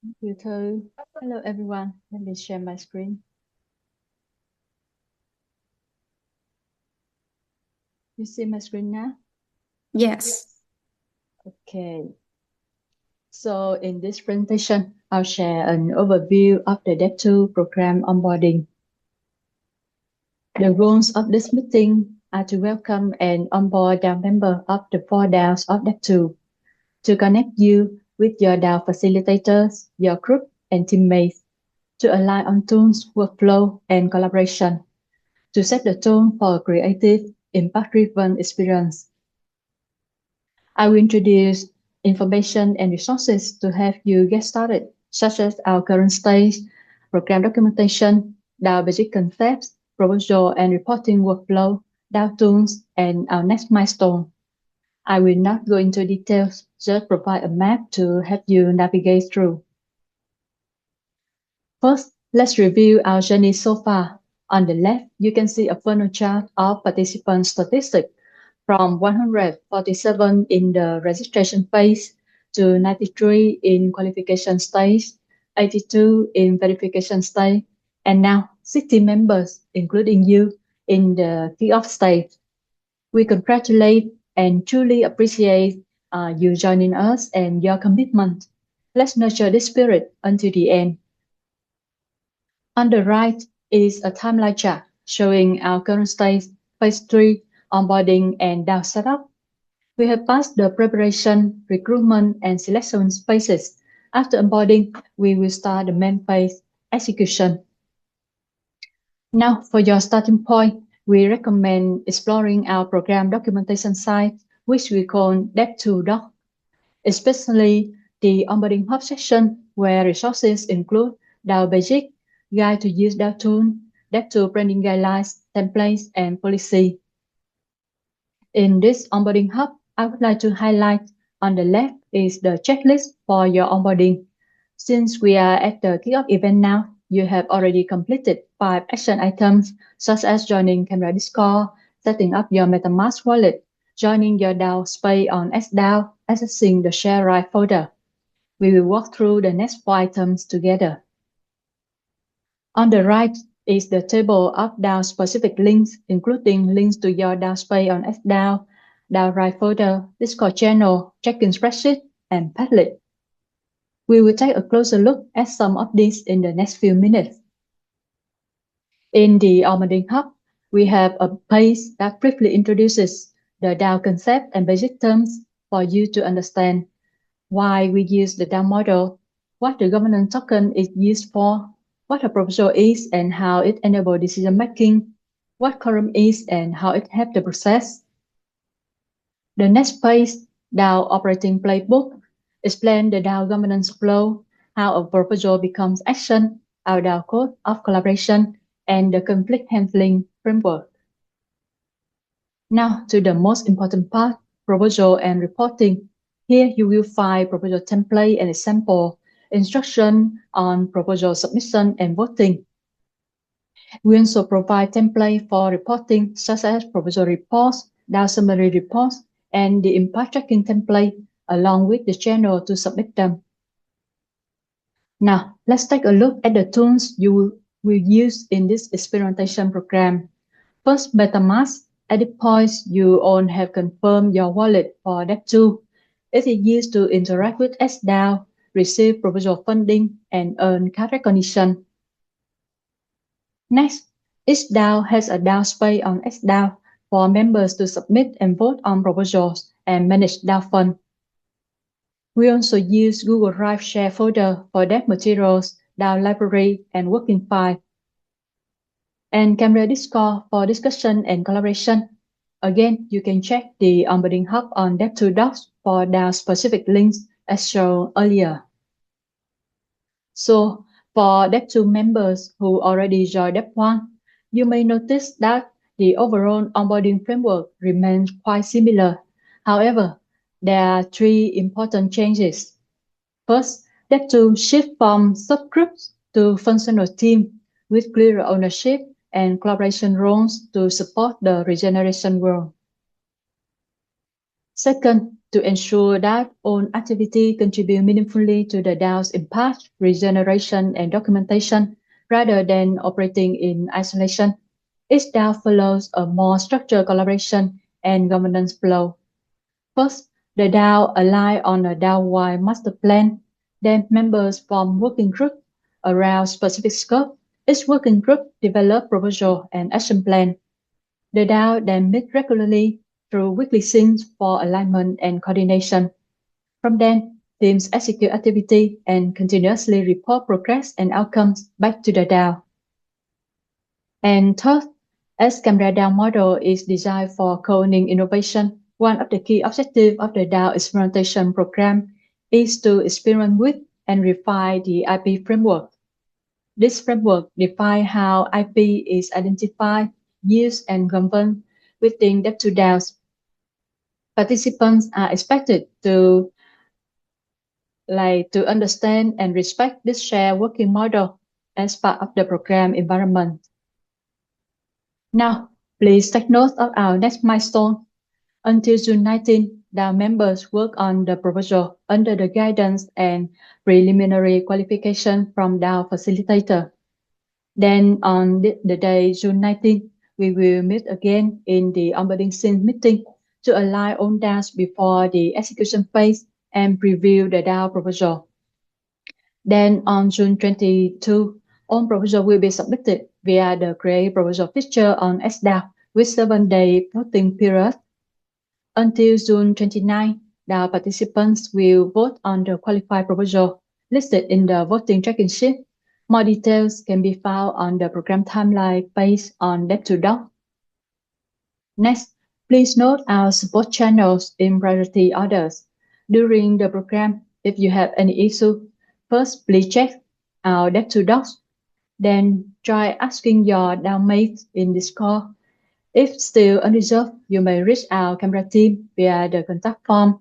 You too. Hello everyone. Let me share my screen. You see my screen now? Yes. Okay. So in this presentation, I'll share an overview of the DEP2 program onboarding. The goals of this meeting are to welcome and onboard DAO member of the 4 DAOs of DEP2, to connect you with your DAO facilitators, your group, and teammates, to align on tools, workflow, and collaboration, to set the tone for a creative, impact-driven experience. I will introduce information and resources to help you get started, such as our current stage, program documentation, DAO basic concepts, proposal and reporting workflow, DAO tools, and our next milestone. I will not go into details, just provide a map to help you navigate through. First, let's review our journey so far. On the left, you can see a funnel chart of participant statistics from 147 in the registration phase to 93 in qualification stage, 82 in verification stage, and now 60 members, including you, in the kick-off stage. We congratulate and truly appreciate you joining us and your commitment. Let's nurture this spirit until the end. On the right is a timeline chart showing our current stage, phase 3, onboarding and DAO setup. We have passed the preparation, recruitment, and selection phases. After onboarding, we will start the main phase, execution. Now, for your starting point, we recommend exploring our program documentation site, which we call DEP2Doc, especially the onboarding hub section, where resources include DAO Basic, Guide to use DAO tool, DEP2 branding guidelines, templates, and policy. In this onboarding hub, I would like to highlight on the left is the checklist for your onboarding. Since we are at the kickoff event now, you have already completed 5 action items such as joining Camera Discord, setting up your MetaMask wallet, joining your DAO space on SDAO, accessing the share right folder. We will walk through the next 4 items together. On the right is the table of DAO-specific links, including links to your DAO space on SDAO, DAO right folder, Discord channel, check-in spreadsheet, and Padlet. We will take a closer look at some of these in the next few minutes. In the Onboarding Hub, we have a page that briefly introduces the DAO concept and basic terms for you to understand why we use the DAO model, what the governance token is used for, what a proposal is and how it enables decision making, what quorum is and how it helps the process. The next page, DAO operating playbook, explain the DAO governance flow, how a proposal becomes action, our DAO code of collaboration, and the conflict handling framework. Now to the most important part, proposal and reporting. Here you will find proposal template and example, instruction on proposal submission and voting. We also provide template for reporting such as proposal reports, DAO summary reports, and the impact tracking template along with the channel to submit them. Now, let's take a look at the tools you will use in this experimentation program. First, MetaMask. At this point, you all have confirmed your wallet for DEP2. It is used to interact with SDAO, receive proposal funding, and earn card recognition. Next, each DAO has a DAO space on SDAO for members to submit and vote on proposals and manage DAO fund. We also use Google Drive share folder for dev materials, DAO library, and working file, and Camera Discord for discussion and collaboration. Again, you can check the onboarding hub on Dev2Docs for DAO-specific links as shown earlier. So, for Dev2 members who already joined Dev1, you may notice that the overall onboarding framework remains quite similar. However, there are 3 important changes. First, Dev2 shift from subgroups to functional team with clearer ownership and collaboration roles to support the regeneration world. Second, to ensure that all activity contribute meaningfully to the DAO's impact, regeneration, and documentation, rather than operating in isolation. Each DAO follows a more structured collaboration and governance flow. First, the DAO align on a DAO-wide master plan. Then members form working groups around specific scope. Each working group develop proposal and action plan. The DAO then meet regularly through weekly syncs for alignment and coordination. From then, teams execute activity and continuously report progress and outcomes back to the DAO. And third, as Camera DAO model is designed for co-owning innovation, one of the key objectives of the DAO experimentation program is to experiment with and refine the IP framework. This framework defines how IP is identified, used, and governed within DEP2 DAOs. Participants are expected to understand and respect this shared working model as part of the program environment. Now, please take note of our next milestone. Until June 19, DAO members work on the proposal under the guidance and preliminary qualification from DAO facilitator. Then on the day June 19, we will meet again in the onboarding scene meeting to align on DAOs before the execution phase and preview the DAO proposal. Then on June 22, all proposal will be submitted via the Create Proposal feature on SDAO with 7-day voting period. Until June 29, DAO participants will vote on the qualified proposal listed in the voting tracking sheet. More details can be found on the program timeline based on DEP2Doc. Next, please note our support channels in priority orders. During the program, if you have any issue, first please check our DEP2Docs. Then try asking your DAO mates in Discord. If still unresolved, you may reach our camera team via the contact form.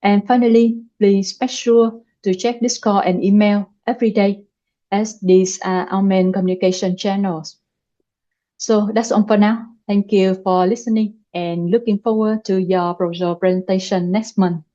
And finally, please make sure to check Discord and email every day, as these are our main communication channels. So that's all for now. Thank you for listening and looking forward to your proposal presentation next month.